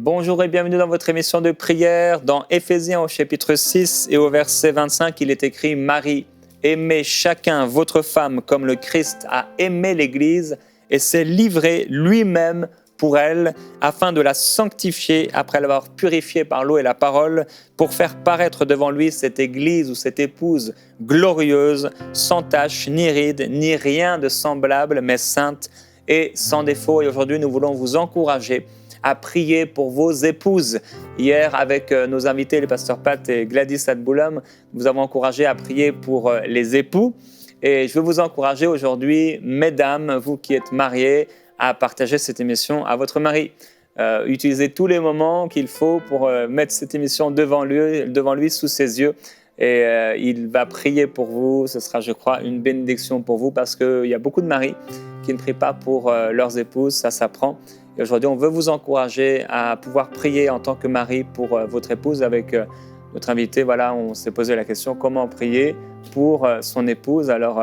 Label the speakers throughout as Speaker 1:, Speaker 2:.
Speaker 1: Bonjour et bienvenue dans votre émission de prière. Dans Éphésiens au chapitre 6 et au verset 25, il est écrit « Marie, aimez chacun votre femme comme le Christ a aimé l'Église et s'est livré lui-même pour elle, afin de la sanctifier après l'avoir purifiée par l'eau et la parole, pour faire paraître devant lui cette Église ou cette épouse glorieuse, sans tache, ni ride, ni rien de semblable, mais sainte et sans défaut. » Et aujourd'hui, nous voulons vous encourager à prier pour vos épouses. Hier, avec nos invités, les pasteurs Pat et Gladys Adboulam, nous avons encouragé à prier pour les époux. Et je veux vous encourager aujourd'hui, mesdames, vous qui êtes mariées, à partager cette émission à votre mari. Utilisez tous les moments qu'il faut pour mettre cette émission devant lui, sous ses yeux. Et il va prier pour vous. Ce sera, je crois, une bénédiction pour vous parce qu'il y a beaucoup de maris qui ne prient pas pour leurs épouses. Ça s'apprend. Et aujourd'hui, on veut vous encourager à pouvoir prier en tant que mari pour votre épouse. Avec notre invité, voilà, on s'est posé la question comment prier pour son épouse. Alors,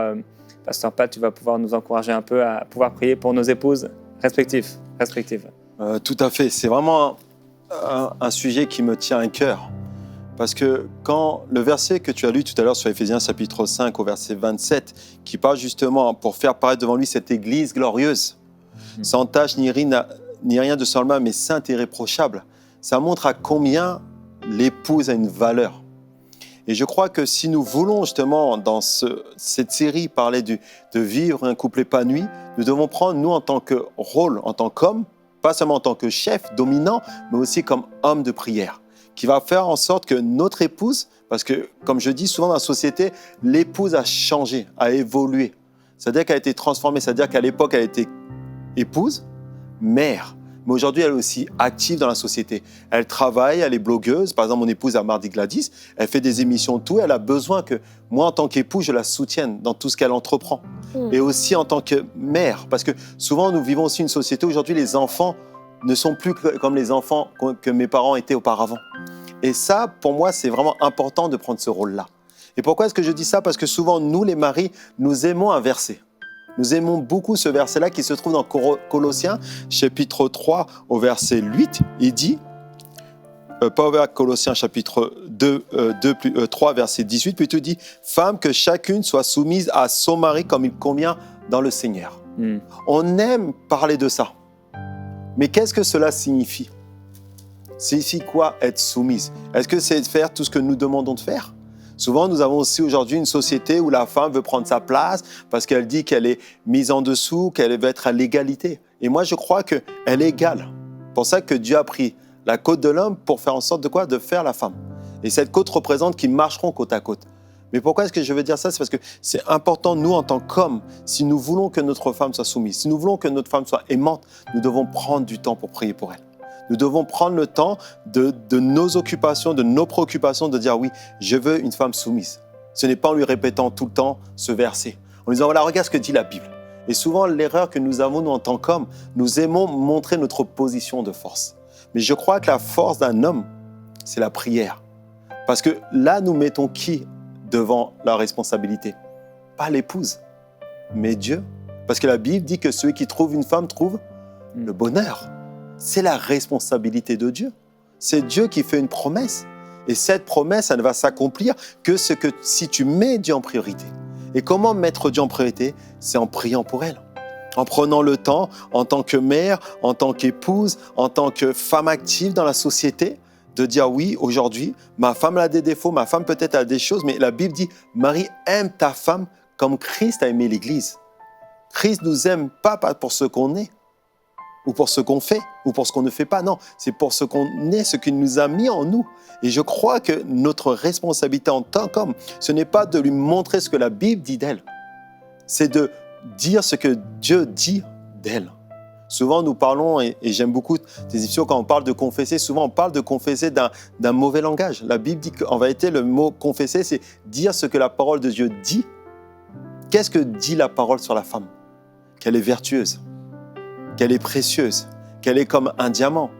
Speaker 1: Pasteur Pat, tu vas pouvoir nous encourager un peu à pouvoir prier pour nos épouses respectives.
Speaker 2: Tout à fait. C'est vraiment un sujet qui me tient à cœur. Parce que quand le verset que tu as lu tout à l'heure sur Éphésiens chapitre 5 au verset 27, qui parle justement pour faire paraître devant lui cette Église glorieuse, sans tache ni rien de semblable, mais sainte et irréprochable, ça montre à combien l'épouse a une valeur. Et je crois que si nous voulons justement dans cette série parler de vivre un couple épanoui, nous devons prendre nous en tant que rôle, en tant qu'homme, pas seulement en tant que chef dominant, mais aussi comme homme de prière, qui va faire en sorte que notre épouse, parce que comme je dis souvent dans la société, l'épouse a changé, a évolué. C'est-à-dire qu'elle a été transformée, c'est-à-dire qu'à l'époque elle était épouse, mère, mais aujourd'hui elle est aussi active dans la société. Elle travaille, elle est blogueuse. Par exemple, mon épouse à Mardi Gladys, elle fait des émissions, tout. Elle a besoin que moi, en tant qu'époux, je la soutienne dans tout ce qu'elle entreprend. Et aussi en tant que mère, parce que souvent nous vivons aussi une société où aujourd'hui les enfants ne sont plus comme les enfants que mes parents étaient auparavant. Et ça, pour moi, c'est vraiment important de prendre ce rôle-là. Et pourquoi est-ce que je dis ça? Parce que souvent, nous les maris, nous aimons un verset. Nous aimons beaucoup ce verset-là qui se trouve dans Colossiens, chapitre 3, au verset 8. Il dit, pas au verset Colossiens, chapitre 3, verset 18, puis il dit, « Femme, que chacune soit soumise à son mari comme il convient dans le Seigneur. » On aime parler de ça. Mais qu'est-ce que cela signifie? Signifie quoi être soumise? Est-ce que c'est faire tout ce que nous demandons de faire? Souvent, nous avons aussi aujourd'hui une société où la femme veut prendre sa place parce qu'elle dit qu'elle est mise en dessous, qu'elle veut être à l'égalité. Et moi, je crois qu'elle est égale. C'est pour ça que Dieu a pris la côte de l'homme pour faire en sorte de quoi? De faire la femme. Et cette côte représente qu'ils marcheront côte à côte. Mais pourquoi est-ce que je veux dire ça? C'est parce que c'est important, nous, en tant qu'hommes, si nous voulons que notre femme soit soumise, si nous voulons que notre femme soit aimante, nous devons prendre du temps pour prier pour elle. Nous devons prendre le temps de nos occupations, de nos préoccupations, de dire oui, je veux une femme soumise. Ce n'est pas en lui répétant tout le temps ce verset. En lui disant, voilà, regarde ce que dit la Bible. Et souvent, l'erreur que nous avons, nous, en tant qu'hommes, nous aimons montrer notre position de force. Mais je crois que la force d'un homme, c'est la prière. Parce que là, nous mettons qui devant la responsabilité? Pas l'épouse, mais Dieu. Parce que la Bible dit que celui qui trouve une femme trouve le bonheur. C'est la responsabilité de Dieu. C'est Dieu qui fait une promesse. Et cette promesse, elle ne va s'accomplir que si tu mets Dieu en priorité. Et comment mettre Dieu en priorité? C'est en priant pour elle. En prenant le temps, en tant que mère, en tant qu'épouse, en tant que femme active dans la société, de dire oui, aujourd'hui, ma femme a des défauts, ma femme peut-être a des choses, mais la Bible dit, Marie, aime ta femme comme Christ a aimé l'Église. Christ nous aime pas pour ce qu'on est, ou pour ce qu'on fait, ou pour ce qu'on ne fait pas. Non, c'est pour ce qu'on est, ce qu'il nous a mis en nous. Et je crois que notre responsabilité en tant qu'homme, ce n'est pas de lui montrer ce que la Bible dit d'elle, c'est de dire ce que Dieu dit d'elle. Souvent, nous parlons, et j'aime beaucoup tes émissions, quand on parle de confesser, souvent on parle de confesser d'un mauvais langage. La Bible dit qu'en vérité, le mot confesser, c'est dire ce que la parole de Dieu dit. Qu'est-ce que dit la parole sur la femme? Qu'elle est vertueuse, qu'elle est précieuse, qu'elle est comme un diamant.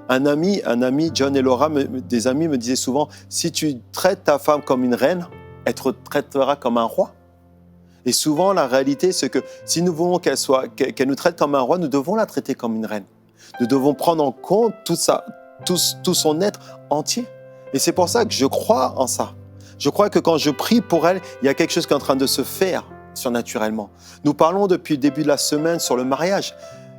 Speaker 2: Un ami, John et Laura, des amis me disaient souvent, si tu traites ta femme comme une reine, elle te traitera comme un roi. Et souvent, la réalité, c'est que si nous voulons qu'elle nous traite comme un roi, nous devons la traiter comme une reine. Nous devons prendre en compte tout son être entier. Et c'est pour ça que je crois en ça. Je crois que quand je prie pour elle, il y a quelque chose qui est en train de se faire surnaturellement. Nous parlons depuis le début de la semaine sur le mariage.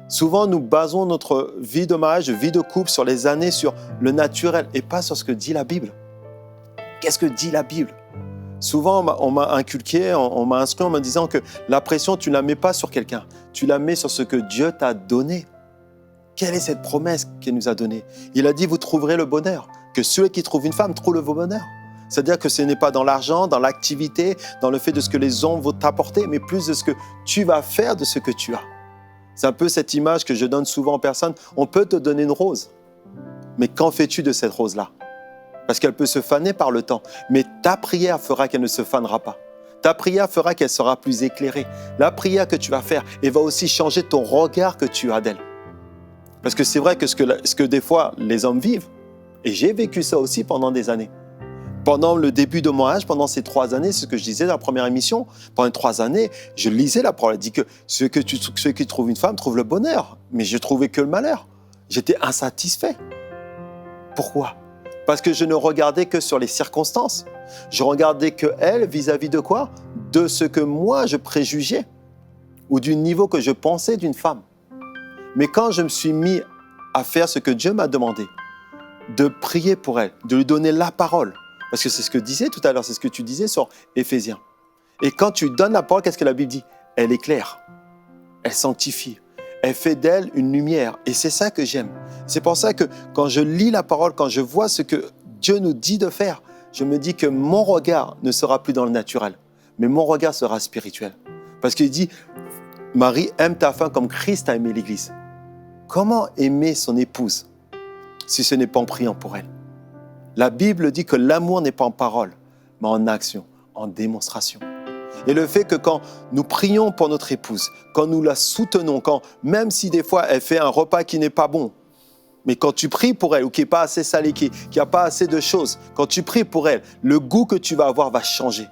Speaker 2: Souvent, nous basons notre vie de mariage, vie de couple sur les années, sur le naturel et pas sur ce que dit la Bible. Qu'est-ce que dit la Bible ? Souvent, on m'a inculqué, on m'a instruit en me disant que la pression, tu ne la mets pas sur quelqu'un, tu la mets sur ce que Dieu t'a donné. Quelle est cette promesse qu'il nous a donnée ? Il a dit, vous trouverez le bonheur, que celui qui trouve une femme trouve le bonheur. C'est-à-dire que ce n'est pas dans l'argent, dans l'activité, dans le fait de ce que les hommes vont t'apporter, mais plus de ce que tu vas faire de ce que tu as. C'est un peu cette image que je donne souvent aux personnes. On peut te donner une rose, mais qu'en fais-tu de cette rose-là ? Parce qu'elle peut se faner par le temps, mais ta prière fera qu'elle ne se fanera pas. Ta prière fera qu'elle sera plus éclairée. La prière que tu vas faire, elle va aussi changer ton regard que tu as d'elle. Parce que c'est vrai que ce que des fois les hommes vivent, et j'ai vécu ça aussi pendant des années. Pendant le début de mon mariage, pendant ces 3 années, c'est ce que je disais dans la première émission, pendant 3 années, je lisais la parole, elle dit que ceux qui trouvent une femme trouvent le bonheur, mais je trouvais que le malheur. J'étais insatisfait. Pourquoi ? Parce que je ne regardais que sur les circonstances. Je regardais que elle vis-à-vis de quoi ? De ce que moi je préjugeais ou du niveau que je pensais d'une femme. Mais quand je me suis mis à faire ce que Dieu m'a demandé, de prier pour elle, de lui donner la parole, parce que c'est ce que disait tout à l'heure, c'est ce que tu disais sur Éphésiens. Et quand tu donnes la parole, qu'est-ce que la Bible dit ? Elle éclaire, elle sanctifie, elle fait d'elle une lumière. Et c'est ça que j'aime. C'est pour ça que quand je lis la parole, quand je vois ce que Dieu nous dit de faire, je me dis que mon regard ne sera plus dans le naturel, mais mon regard sera spirituel. Parce qu'il dit, Marie, aime ta femme comme Christ a aimé l'Église. Comment aimer son épouse si ce n'est pas en priant pour elle ? La Bible dit que l'amour n'est pas en parole, mais en action, en démonstration. Et le fait que quand nous prions pour notre épouse, quand nous la soutenons, même si des fois elle fait un repas qui n'est pas bon, mais quand tu pries pour elle ou qui n'est pas assez salé, qui n'a pas assez de choses, quand tu pries pour elle, le goût que tu vas avoir va changer.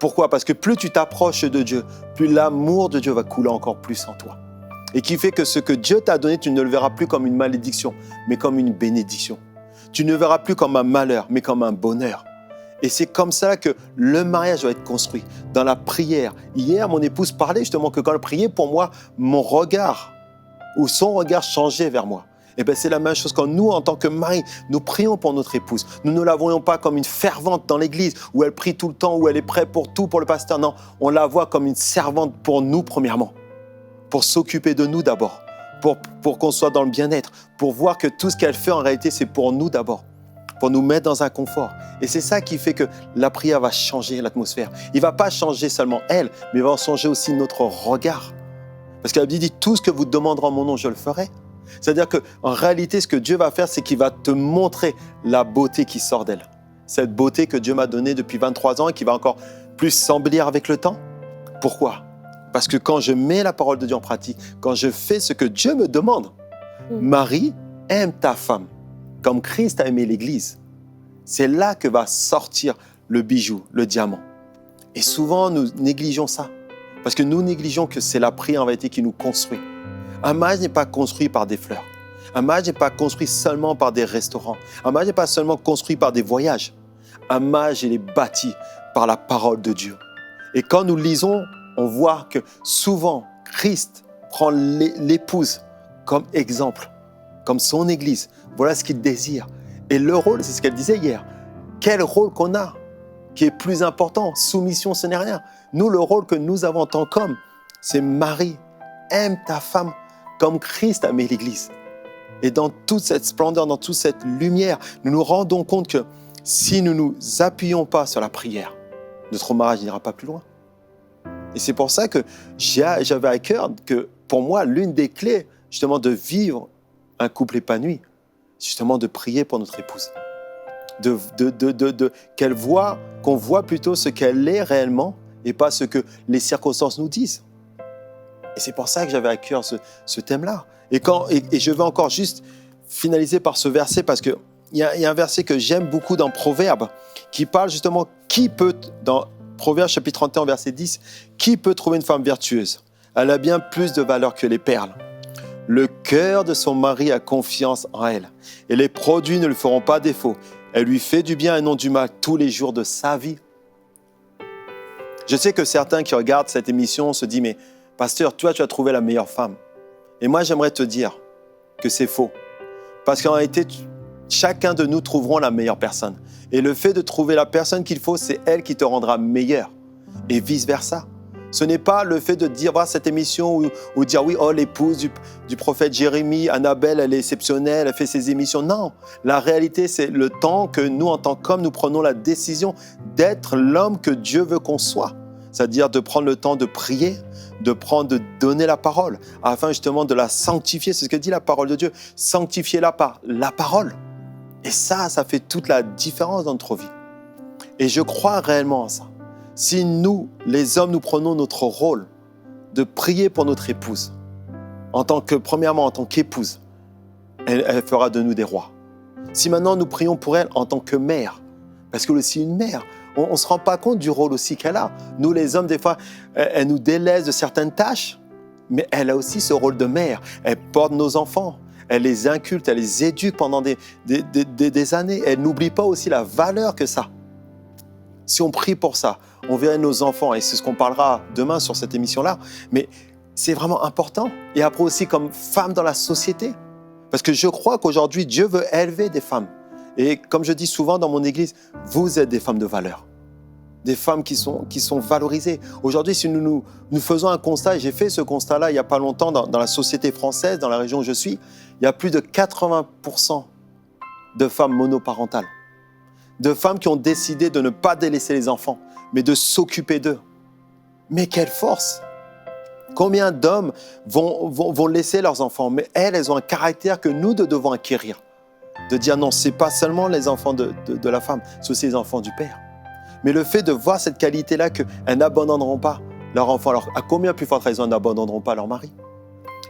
Speaker 2: Pourquoi ? Parce que plus tu t'approches de Dieu, plus l'amour de Dieu va couler encore plus en toi. Et qui fait que ce que Dieu t'a donné, tu ne le verras plus comme une malédiction, mais comme une bénédiction. Tu ne le verras plus comme un malheur, mais comme un bonheur. Et c'est comme ça que le mariage va être construit, dans la prière. Hier, mon épouse parlait justement que quand elle priait pour moi, mon regard, ou son regard changeait vers moi. Et bien c'est la même chose quand nous, en tant que mari, nous prions pour notre épouse. Nous ne la voyons pas comme une fervente dans l'église, où elle prie tout le temps, où elle est prête pour tout, pour le pasteur. Non, on la voit comme une servante pour nous, premièrement. Pour s'occuper de nous d'abord. Pour qu'on soit dans le bien-être, pour voir que tout ce qu'elle fait en réalité, c'est pour nous d'abord, pour nous mettre dans un confort. Et c'est ça qui fait que la prière va changer l'atmosphère. Il ne va pas changer seulement elle, mais il va changer aussi notre regard. Parce que la Bible dit, tout ce que vous demanderez en mon nom, je le ferai. C'est-à-dire qu'en réalité, ce que Dieu va faire, c'est qu'il va te montrer la beauté qui sort d'elle. Cette beauté que Dieu m'a donnée depuis 23 ans et qui va encore plus s'embellir avec le temps. Pourquoi ? Parce que quand je mets la parole de Dieu en pratique, quand je fais ce que Dieu me demande, Marie, aime ta femme comme Christ a aimé l'Église. C'est là que va sortir le bijou, le diamant. Et souvent, nous négligeons ça. Parce que nous négligeons que c'est la prière en vérité qui nous construit. Un mariage n'est pas construit par des fleurs. Un mariage n'est pas construit seulement par des restaurants. Un mariage n'est pas seulement construit par des voyages. Un mariage, il est bâti par la parole de Dieu. Et quand nous lisons, on voit que souvent, Christ prend l'épouse comme exemple, comme son Église. Voilà ce qu'il désire. Et le rôle, c'est ce qu'elle disait hier. Quel rôle qu'on a qui est plus important ? Soumission, ce n'est rien. Nous, le rôle que nous avons en tant qu'hommes, c'est Marie, aime ta femme comme Christ a aimé l'Église. Et dans toute cette splendeur, dans toute cette lumière, nous nous rendons compte que si nous ne nous appuyons pas sur la prière, notre mariage n'ira pas plus loin. Et c'est pour ça que j'avais à cœur que, pour moi, l'une des clés, justement, de vivre un couple épanoui, c'est justement de prier pour notre épouse. Qu'on voit plutôt ce qu'elle est réellement et pas ce que les circonstances nous disent. Et c'est pour ça que j'avais à cœur ce thème-là. Et je vais encore juste finaliser par ce verset, parce qu'il y a un verset que j'aime beaucoup dans Proverbes, qui parle justement dans Proverbes chapitre 31, verset 10, qui peut trouver une femme vertueuse ? Elle a bien plus de valeur que les perles. Le cœur de son mari a confiance en elle. Et les produits ne lui feront pas défaut. Elle lui fait du bien et non du mal tous les jours de sa vie. Je sais que certains qui regardent cette émission se disent « Mais pasteur, toi, tu as trouvé la meilleure femme. » Et moi, j'aimerais te dire que c'est faux. Parce qu'en réalité, chacun de nous trouverons la meilleure personne. Et le fait de trouver la personne qu'il faut, c'est elle qui te rendra meilleur. Et vice-versa. Ce n'est pas le fait de dire, voir cette émission ou dire, oui, oh, l'épouse du prophète Jérémie, Annabelle, elle est exceptionnelle, elle fait ses émissions. Non, la réalité, c'est le temps que nous, en tant qu'hommes, nous prenons la décision d'être l'homme que Dieu veut qu'on soit. C'est-à-dire de prendre le temps de prier, de donner la parole, afin justement de la sanctifier. C'est ce que dit la parole de Dieu. Sanctifiez-la par la parole. Et ça fait toute la différence dans notre vie. Et je crois réellement en ça. Si nous, les hommes, nous prenons notre rôle de prier pour notre épouse, premièrement en tant qu'épouse, elle fera de nous des rois. Si maintenant nous prions pour elle en tant que mère, parce que aussi une mère, on ne se rend pas compte du rôle aussi qu'elle a. Nous, les hommes, des fois, elle nous délaisse de certaines tâches, mais elle a aussi ce rôle de mère. Elle porte nos enfants, elle les inculte, elle les éduque pendant des années. Elle n'oublie pas aussi la valeur que ça. Si on prie pour ça, on verra nos enfants, et c'est ce qu'on parlera demain sur cette émission-là, mais c'est vraiment important. Et après aussi comme femme dans la société. Parce que je crois qu'aujourd'hui, Dieu veut élever des femmes. Et comme je dis souvent dans mon église, vous êtes des femmes de valeur. Des femmes qui sont valorisées. Aujourd'hui, si nous faisons un constat, et j'ai fait ce constat-là il n'y a pas longtemps dans la société française, dans la région où je suis, il y a plus de 80% de femmes monoparentales. De femmes qui ont décidé de ne pas délaisser les enfants, mais de s'occuper d'eux. Mais quelle force! Combien d'hommes vont laisser leurs enfants, mais elles ont un caractère que nous devons acquérir. De dire non, ce n'est pas seulement les enfants de la femme, c'est aussi les enfants du père. Mais le fait de voir cette qualité-là, qu'elles n'abandonneront pas leur enfant, alors à combien plus forte raison elles n'abandonneront pas leur mari?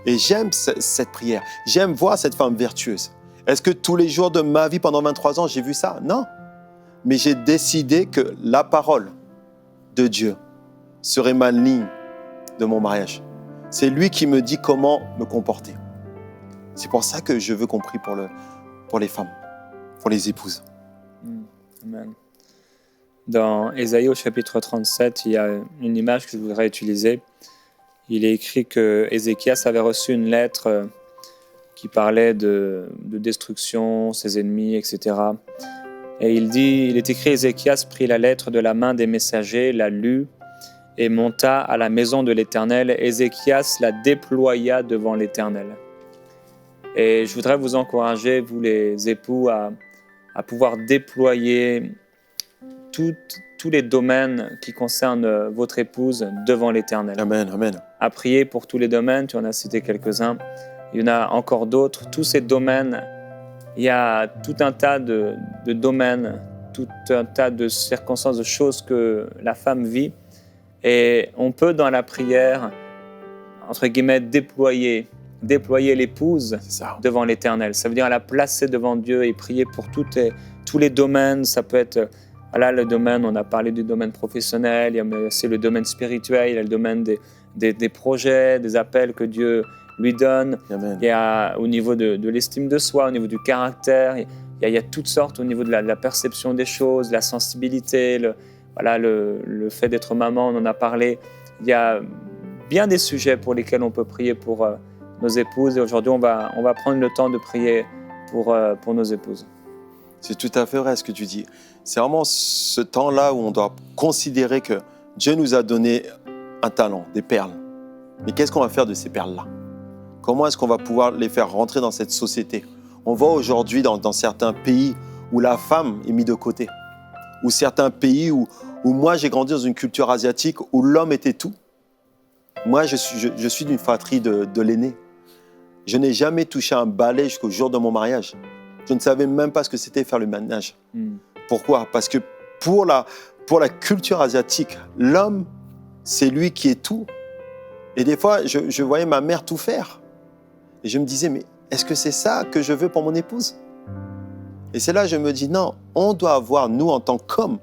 Speaker 2: Et j'aime cette prière, j'aime voir cette femme vertueuse. Est-ce que tous les jours de ma vie, pendant 23 ans, j'ai vu ça? Non. Mais j'ai décidé que la parole de Dieu serait ma ligne de mon mariage. C'est lui qui me dit comment me comporter. C'est pour ça que je veux qu'on prie pour les femmes, pour les épouses.
Speaker 1: Amen. Dans Ésaïe au chapitre 37, il y a une image que je voudrais utiliser. Il est écrit que Ézéchias avait reçu une lettre qui parlait de destruction, ses ennemis, etc. Et il est écrit, Ézéchias prit la lettre de la main des messagers, la lut et monta à la maison de l'Éternel. Ézéchias la déploya devant l'Éternel. Et je voudrais vous encourager, vous les époux, à pouvoir déployer tous les domaines qui concernent votre épouse devant l'Éternel.
Speaker 2: Amen, amen.
Speaker 1: À prier pour tous les domaines, tu en as cité quelques-uns. Il y en a encore d'autres. Tous ces domaines, il y a tout un tas de domaines, tout un tas de circonstances, de choses que la femme vit. Et on peut, dans la prière, entre guillemets, déployer l'épouse devant l'Éternel. Ça veut dire la placer devant Dieu et prier pour tous les domaines. Ça peut être, voilà, le domaine, on a parlé du domaine professionnel, il y a aussi le domaine spirituel, il y a le domaine des projets, des appels que Dieu lui donne.
Speaker 2: Amen.
Speaker 1: Il y a au niveau de l'estime de soi, au niveau du caractère, il y a toutes sortes au niveau de la perception des choses, la sensibilité, le fait d'être maman, on en a parlé. Il y a bien des sujets pour lesquels on peut prier pour nos épouses. Et aujourd'hui, on va prendre le temps de prier pour nos épouses.
Speaker 2: C'est tout à fait vrai ce que tu dis. C'est vraiment ce temps-là où on doit considérer que Dieu nous a donné un talent, des perles. Mais qu'est-ce qu'on va faire de ces perles-là? Comment est-ce qu'on va pouvoir les faire rentrer dans cette société? On voit aujourd'hui dans certains pays où la femme est mise de côté, ou certains pays où moi j'ai grandi dans une culture asiatique où l'homme était tout. Moi, je suis d'une fratrie de l'aîné. Je n'ai jamais touché un balai jusqu'au jour de mon mariage. Je ne savais même pas ce que c'était faire le ménage. Pourquoi? Parce que pour la culture asiatique, l'homme, c'est lui qui est tout. Et des fois, je voyais ma mère tout faire. Et je me disais, mais est-ce que c'est ça que je veux pour mon épouse? Et c'est là que je me dis, non, on doit avoir, nous, en tant qu'homme,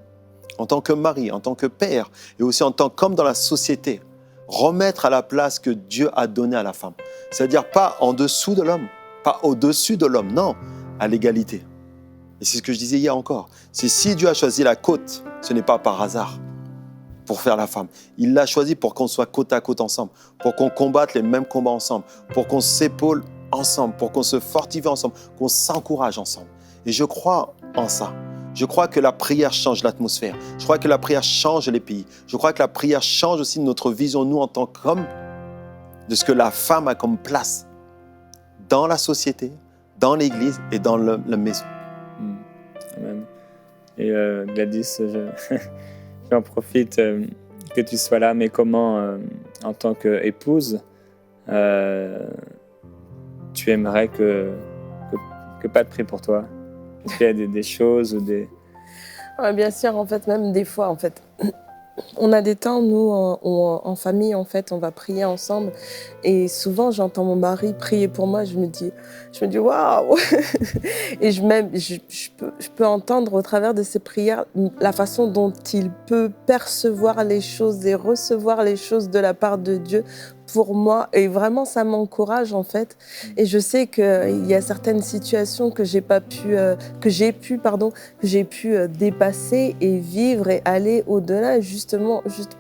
Speaker 2: en tant que mari, en tant que père, et aussi en tant qu'homme dans la société, remettre à la place que Dieu a donnée à la femme. C'est-à-dire pas en dessous de l'homme, pas au-dessus de l'homme, non, à l'égalité. Et c'est ce que je disais hier encore. C'est si Dieu a choisi la côte, ce n'est pas par hasard pour faire la femme. Il l'a choisi pour qu'on soit côte à côte ensemble, pour qu'on combatte les mêmes combats ensemble, pour qu'on s'épaule ensemble, pour qu'on se fortifie ensemble, qu'on s'encourage ensemble. Et je crois en ça. Je crois que la prière change l'atmosphère. Je crois que la prière change les pays. Je crois que la prière change aussi notre vision, nous, en tant qu'hommes, de ce que la femme a comme place dans la société, dans l'Église et dans la maison.
Speaker 1: Amen. Et Gladys, j'en profite que tu sois là, mais comment, en tant qu'épouse, tu aimerais que Pat prie pour toi? Est-ce qu'il y a des choses ou des...
Speaker 3: Ouais, bien sûr, en fait, même des fois, en fait, on a des temps, nous, en famille, en fait, on va prier ensemble. Et souvent, j'entends mon mari prier pour moi. Je me dis waouh. Et je peux entendre au travers de ces prières la façon dont il peut percevoir les choses et recevoir les choses de la part de Dieu pour moi. Et vraiment, ça m'encourage, en fait. Et je sais qu'il y a certaines situations que j'ai pu dépasser et vivre et aller au-delà, justement, juste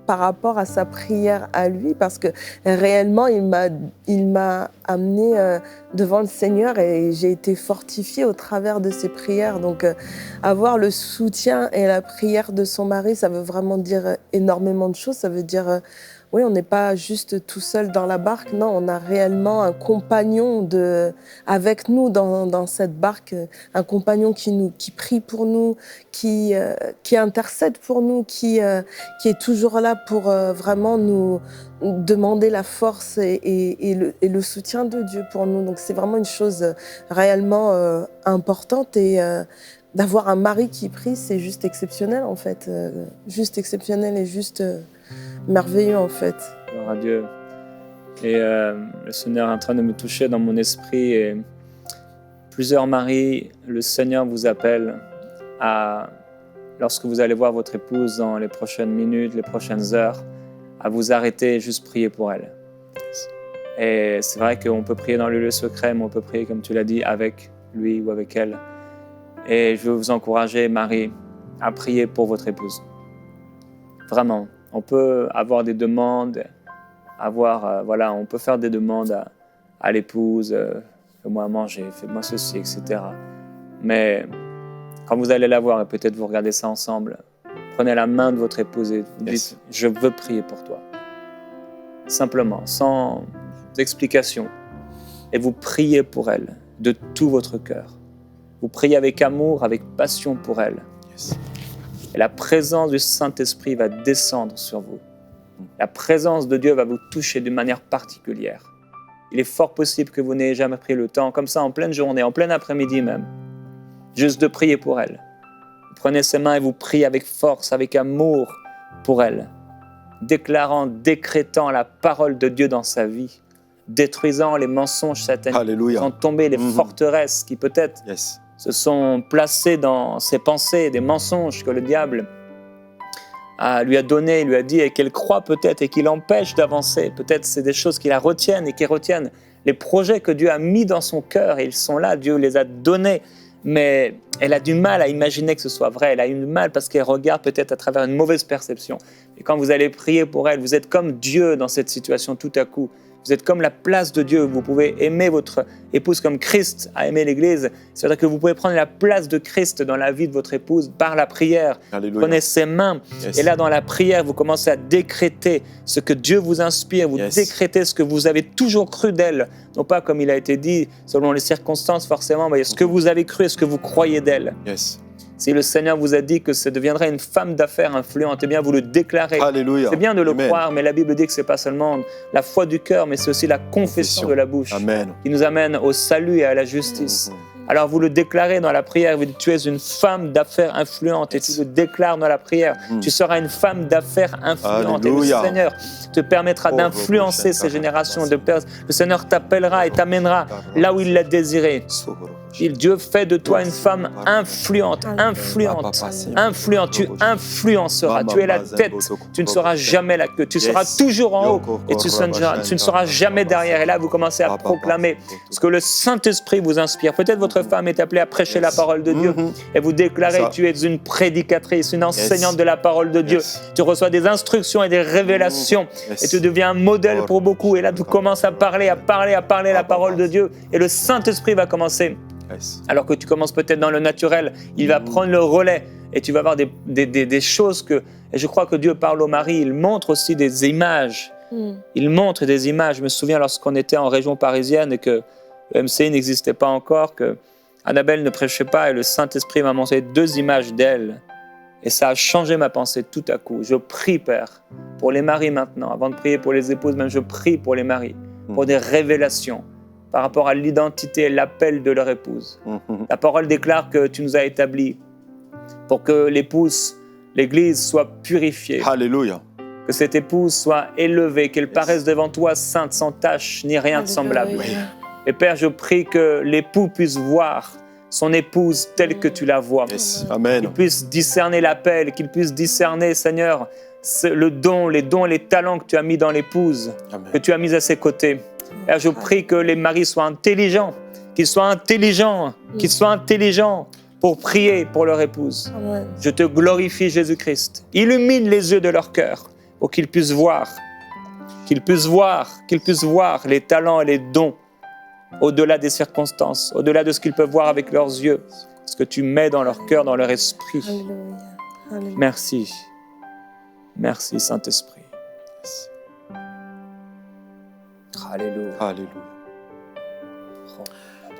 Speaker 3: par rapport à sa prière à lui, parce que réellement, il m'a amenée devant le Seigneur et j'ai été fortifiée au travers de ses prières. Donc, avoir le soutien et la prière de son mari, ça veut vraiment dire énormément de choses. Ça veut dire... oui, on n'est pas juste tout seul dans la barque, non, on a réellement un compagnon avec nous dans cette barque, un compagnon qui prie pour nous, qui intercède pour nous, qui est toujours là pour vraiment nous demander la force et le soutien de Dieu pour nous. Donc c'est vraiment une chose réellement importante et d'avoir un mari qui prie, c'est juste exceptionnel en fait, juste exceptionnel et juste... merveilleux en fait.
Speaker 1: Gloire à Dieu. Et le Seigneur est en train de me toucher dans mon esprit. Et plusieurs maris, le Seigneur vous appelle à, lorsque vous allez voir votre épouse dans les prochaines minutes, les prochaines heures, à vous arrêter et juste prier pour elle. Et c'est vrai qu'on peut prier dans le lieu secret, mais on peut prier, comme tu l'as dit, avec lui ou avec elle. Et je veux vous encourager, Marie, à prier pour votre épouse. Vraiment. On peut avoir des demandes, on peut faire des demandes à l'épouse, fais-moi à manger, fais-moi ceci, etc. Mais quand vous allez la voir, et peut-être vous regardez ça ensemble, prenez la main de votre épouse et vous dites « Je veux prier pour toi ». Simplement, sans explication. Et vous priez pour elle de tout votre cœur. Vous priez avec amour, avec passion pour elle. Et la présence du Saint-Esprit va descendre sur vous. La présence de Dieu va vous toucher d'une manière particulière. Il est fort possible que vous n'ayez jamais pris le temps, comme ça, en pleine journée, en plein après-midi même, juste de prier pour elle. Vous prenez ses mains et vous priez avec force, avec amour pour elle, déclarant, décrétant la parole de Dieu dans sa vie, détruisant les mensonges sataniques, faisant tomber les forteresses qui peut-être se sont placés dans ses pensées, des mensonges que le diable lui a donnés, lui a dit et qu'elle croit peut-être et qui l'empêche d'avancer. Peut-être c'est des choses qui la retiennent et qui retiennent les projets que Dieu a mis dans son cœur et ils sont là, Dieu les a donnés. Mais elle a du mal à imaginer que ce soit vrai, elle a du mal parce qu'elle regarde peut-être à travers une mauvaise perception. Et quand vous allez prier pour elle, vous êtes comme Dieu dans cette situation tout à coup. Vous êtes comme la place de Dieu. Vous pouvez aimer votre épouse comme Christ a aimé l'Église. C'est-à-dire que vous pouvez prendre la place de Christ dans la vie de votre épouse par la prière.
Speaker 2: Alléluia.
Speaker 1: Prenez ses mains. Et là, dans la prière, vous commencez à décréter ce que Dieu vous inspire. Vous décrétez ce que vous avez toujours cru d'elle. Non pas comme il a été dit, selon les circonstances forcément, mais ce que vous avez cru et ce que vous croyez d'elle. Si le Seigneur vous a dit que ça deviendrait une femme d'affaires influente, eh bien vous le déclarez.
Speaker 2: Alléluia.
Speaker 1: C'est bien de le croire, mais la Bible dit que ce n'est pas seulement la foi du cœur, mais c'est aussi la confession de la bouche qui nous amène au salut et à la justice. Alors vous le déclarez dans la prière, vous dites tu es une femme d'affaires influente et tu le déclares dans la prière. Tu seras une femme d'affaires influente et le Seigneur te permettra d'influencer ces générations. Le Seigneur t'appellera et t'amènera là où il l'a désiré. Dieu fait de toi une femme influente, influente, influente. Tu influenceras, tu es la tête, tu ne seras jamais la queue, tu seras toujours en haut et tu ne seras jamais derrière. Et là, vous commencez à proclamer ce que le Saint-Esprit vous inspire. Peut-être votre femme est appelée à prêcher la parole de Dieu et vous déclarez, tu es une prédicatrice, une enseignante de la parole de Dieu. Tu reçois des instructions et des révélations et tu deviens un modèle pour beaucoup. Et là, tu commences à parler la parole de Dieu et le Saint-Esprit va commencer. Alors que tu commences peut-être dans le naturel, il va prendre le relais et tu vas voir des choses que... Et je crois que Dieu parle au mari, il montre aussi des images. Il montre des images. Je me souviens lorsqu'on était en région parisienne et que le MCI n'existait pas encore, que Annabelle ne prêchait pas et le Saint-Esprit m'a montré 2 images d'elle. Et ça a changé ma pensée tout à coup. Je prie, Père, pour les maris maintenant. Avant de prier pour les épouses, même je prie pour les maris, pour des révélations par rapport à l'identité et l'appel de leur épouse. La parole déclare que tu nous as établis pour que l'épouse, l'Église, soit purifiée.
Speaker 2: Alléluia.
Speaker 1: Que cette épouse soit élevée, qu'elle paraisse devant toi sainte, sans tache, ni rien de semblable.
Speaker 2: Oui.
Speaker 1: Et Père, je prie que l'époux puisse voir son épouse telle que tu la vois.
Speaker 2: Amen.
Speaker 1: Qu'il puisse discerner l'appel, qu'il puisse discerner, Seigneur, les dons et les talents que tu as mis dans l'épouse, que tu as mis à ses côtés. Père, je prie que les maris soient intelligents, qu'ils soient intelligents pour prier pour leur épouse.
Speaker 3: Amen.
Speaker 1: Je te glorifie, Jésus-Christ. Illumine les yeux de leur cœur pour qu'ils puissent voir les talents et les dons au-delà des circonstances, au-delà de ce qu'ils peuvent voir avec leurs yeux, ce que tu mets dans leur cœur, dans leur esprit.
Speaker 3: Alléluia. Alléluia.
Speaker 1: Merci. Merci, Saint-Esprit. Alléluia.
Speaker 2: Alléluia.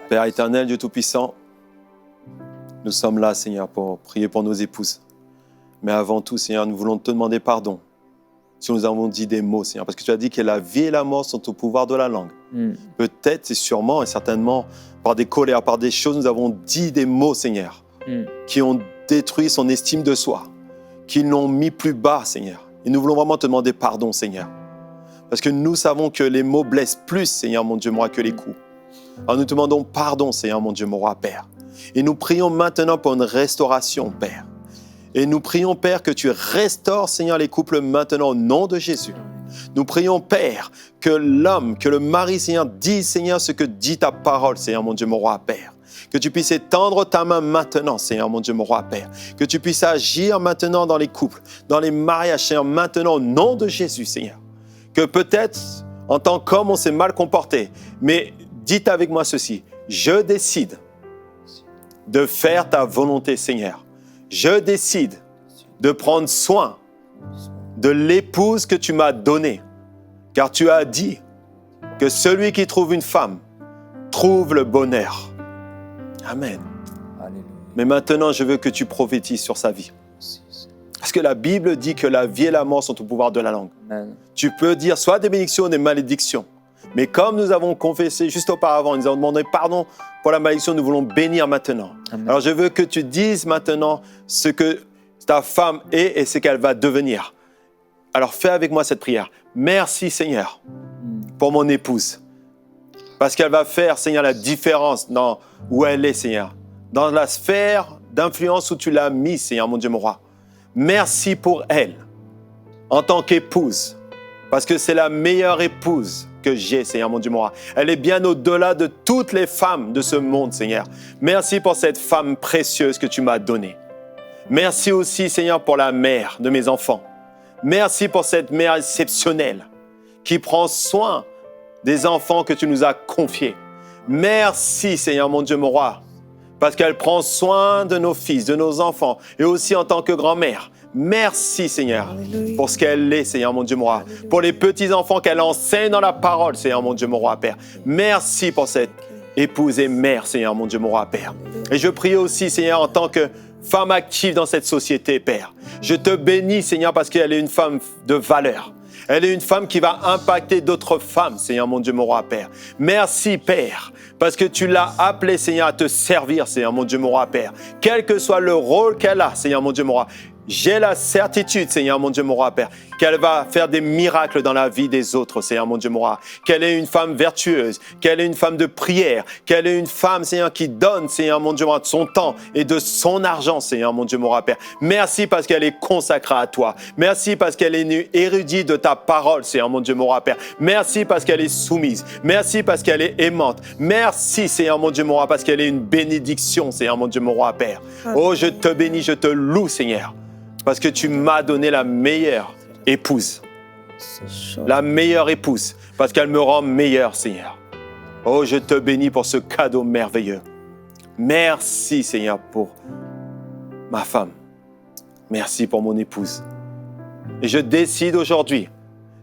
Speaker 2: Père éternel, Dieu Tout-Puissant, nous sommes là, Seigneur, pour prier pour nos épouses. Mais avant tout, Seigneur, nous voulons te demander pardon si nous avons dit des mots, Seigneur, parce que tu as dit que la vie et la mort sont au pouvoir de la langue. Peut-être et sûrement et certainement par des colères, par des choses, nous avons dit des mots, Seigneur, qui ont détruit son estime de soi, qui l'ont mis plus bas, Seigneur. Et nous voulons vraiment te demander pardon, Seigneur. Parce que nous savons que les mots blessent plus, Seigneur, mon Dieu, mon roi, que les coups. Alors nous te demandons pardon, Seigneur, mon Dieu, mon roi, Père. Et nous prions maintenant pour une restauration, Père. Et nous prions, Père, que tu restaures, Seigneur, les couples maintenant au nom de Jésus. Nous prions, Père, que l'homme, que le mari, Seigneur, dise, Seigneur, ce que dit ta parole, Seigneur, mon Dieu, mon roi, Père. Que tu puisses étendre ta main maintenant, Seigneur, mon Dieu, mon roi, Père. Que tu puisses agir maintenant dans les couples, dans les mariages, Seigneur, maintenant au nom de Jésus, Seigneur. Que peut-être, en tant qu'homme, on s'est mal comporté, mais dites avec moi ceci, je décide de faire ta volonté, Seigneur. Je décide de prendre soin de l'épouse que tu m'as donnée, car tu as dit que celui qui trouve une femme trouve le bonheur. Amen.
Speaker 1: Alléluia.
Speaker 2: Mais maintenant, je veux que tu prophétises sur sa vie. Parce que la Bible dit que la vie et la mort sont au pouvoir de la langue.
Speaker 1: Amen.
Speaker 2: Tu peux dire soit des bénédictions ou des malédictions. Mais comme nous avons confessé juste auparavant, nous avons demandé pardon pour la malédiction, nous voulons bénir maintenant.
Speaker 1: Amen.
Speaker 2: Alors je veux que tu dises maintenant ce que ta femme est et ce qu'elle va devenir. Alors fais avec moi cette prière. Merci Seigneur pour mon épouse. Parce qu'elle va faire, Seigneur, la différence dans où elle est, Seigneur. Dans la sphère d'influence où tu l'as mis, Seigneur, mon Dieu, mon roi. Merci pour elle, en tant qu'épouse. Parce que c'est la meilleure épouse que j'ai, Seigneur, mon Dieu, mon roi. Elle est bien au-delà de toutes les femmes de ce monde, Seigneur. Merci pour cette femme précieuse que tu m'as donnée. Merci aussi, Seigneur, pour la mère de mes enfants. Merci pour cette mère exceptionnelle qui prend soin des enfants que tu nous as confiés. Merci, Seigneur, mon Dieu, mon roi, parce qu'elle prend soin de nos fils, de nos enfants, et aussi en tant que grand-mère. Merci, Seigneur, pour ce qu'elle est, Seigneur, mon Dieu, mon roi. Pour les petits-enfants qu'elle enseigne dans la parole, Seigneur, mon Dieu, mon roi, Père. Merci pour cette épouse et mère, Seigneur, mon Dieu, mon roi, Père. Et je prie aussi, Seigneur, en tant que femme active dans cette société, Père. Je te bénis, Seigneur, parce qu'elle est une femme de valeur. Elle est une femme qui va impacter d'autres femmes, Seigneur, mon Dieu, mon roi, Père. Merci, Père, parce que tu l'as appelée, Seigneur, à te servir, Seigneur, mon Dieu, mon roi, Père. Quel que soit le rôle qu'elle a, Seigneur, mon Dieu, mon roi. J'ai la certitude, Seigneur mon Dieu, mon roi Père, qu'elle va faire des miracles dans la vie des autres, Seigneur mon Dieu, mon roi. Qu'elle est une femme vertueuse, qu'elle est une femme de prière, qu'elle est une femme, Seigneur, qui donne, Seigneur mon Dieu, mon roi, de son temps et de son argent, Seigneur mon Dieu, mon roi Père. Merci parce qu'elle est consacrée à toi. Merci parce qu'elle est érudite de ta parole, Seigneur mon Dieu, mon roi Père. Merci parce qu'elle est soumise. Merci parce qu'elle est aimante. Merci, Seigneur mon Dieu, mon roi, parce qu'elle est une bénédiction, Seigneur mon Dieu, mon roi Père. Oh, je te bénis, je te loue, Seigneur. Parce que tu m'as donné la meilleure épouse. La meilleure épouse. Parce qu'elle me rend meilleur, Seigneur. Oh, je te bénis pour ce cadeau merveilleux. Merci, Seigneur, pour ma femme. Merci pour mon épouse. Et je décide aujourd'hui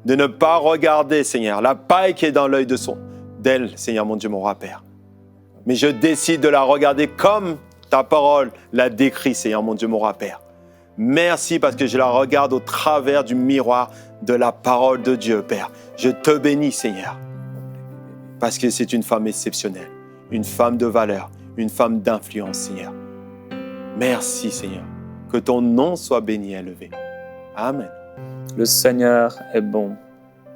Speaker 2: de ne pas regarder, Seigneur, la paille qui est dans l'œil d'elle, Seigneur, mon Dieu, mon roi Père. Mais je décide de la regarder comme ta parole l'a décrit, Seigneur, mon Dieu, mon roi Père. Merci parce que je la regarde au travers du miroir de la parole de Dieu, Père. Je te bénis, Seigneur, parce que c'est une femme exceptionnelle, une femme de valeur, une femme d'influence, Seigneur. Merci, Seigneur. Que ton nom soit béni et élevé. Amen.
Speaker 1: Le Seigneur est bon,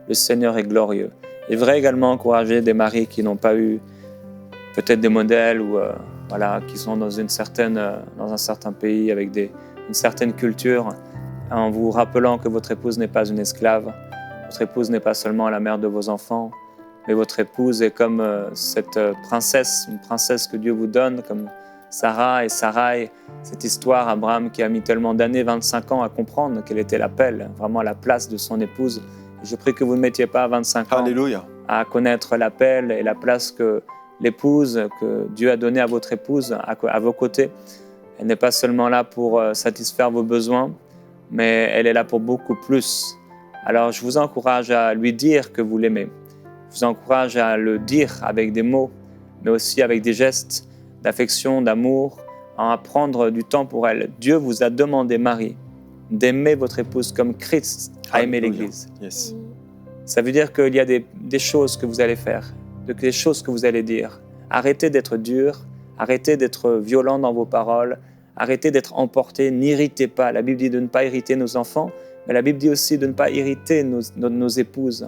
Speaker 1: le Seigneur est glorieux. Il est vrai également encourager des maris qui n'ont pas eu peut-être des modèles ou qui sont dans un certain pays avec une certaine culture, en vous rappelant que votre épouse n'est pas une esclave, votre épouse n'est pas seulement la mère de vos enfants, mais votre épouse est comme cette princesse, une princesse que Dieu vous donne, comme Sarah et Sarai, cette histoire, Abraham qui a mis tellement d'années, 25 ans, à comprendre quel était l'appel, vraiment la place de son épouse. Et je prie que vous ne mettiez pas 25 ans
Speaker 2: Alléluia.
Speaker 1: à connaître l'appel et la place que l'épouse, que Dieu a donnée à votre épouse, à vos côtés. Elle n'est pas seulement là pour satisfaire vos besoins, mais elle est là pour beaucoup plus. Alors je vous encourage à lui dire que vous l'aimez. Je vous encourage à le dire avec des mots, mais aussi avec des gestes d'affection, d'amour, à prendre du temps pour elle. Dieu vous a demandé, Marie, d'aimer votre épouse comme Christ a aimé l'Église.
Speaker 2: Yes.
Speaker 1: Ça veut dire qu'il y a des choses que vous allez faire, des choses que vous allez dire. Arrêtez d'être dur, arrêtez d'être violent dans vos paroles, arrêtez d'être emporté, n'irritez pas. La Bible dit de ne pas irriter nos enfants, mais la Bible dit aussi de ne pas irriter nos épouses,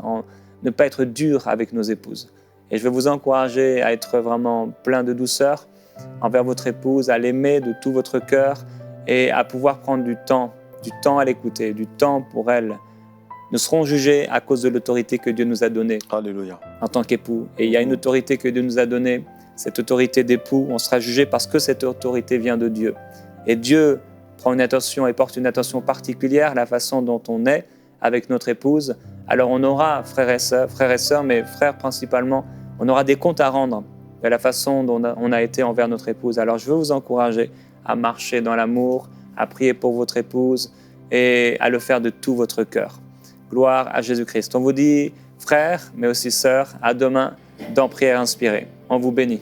Speaker 1: ne pas être dur avec nos épouses. Et je vais vous encourager à être vraiment plein de douceur envers votre épouse, à l'aimer de tout votre cœur et à pouvoir prendre du temps à l'écouter, du temps pour elle. Nous serons jugés à cause de l'autorité que Dieu nous a donnée
Speaker 2: Alléluia.
Speaker 1: en tant qu'époux. Et il y a une autorité que Dieu nous a donnée, cette autorité d'époux. On sera jugé parce que cette autorité vient de Dieu. Et Dieu prend une attention et porte une attention particulière à la façon dont on est avec notre épouse. Alors on aura, frères et sœurs, mais frères principalement, on aura des comptes à rendre de la façon dont on a été envers notre épouse. Alors je veux vous encourager à marcher dans l'amour, à prier pour votre épouse et à le faire de tout votre cœur. Gloire à Jésus-Christ. On vous dit, frères, mais aussi sœurs, à demain dans Prière inspirée. On vous bénit.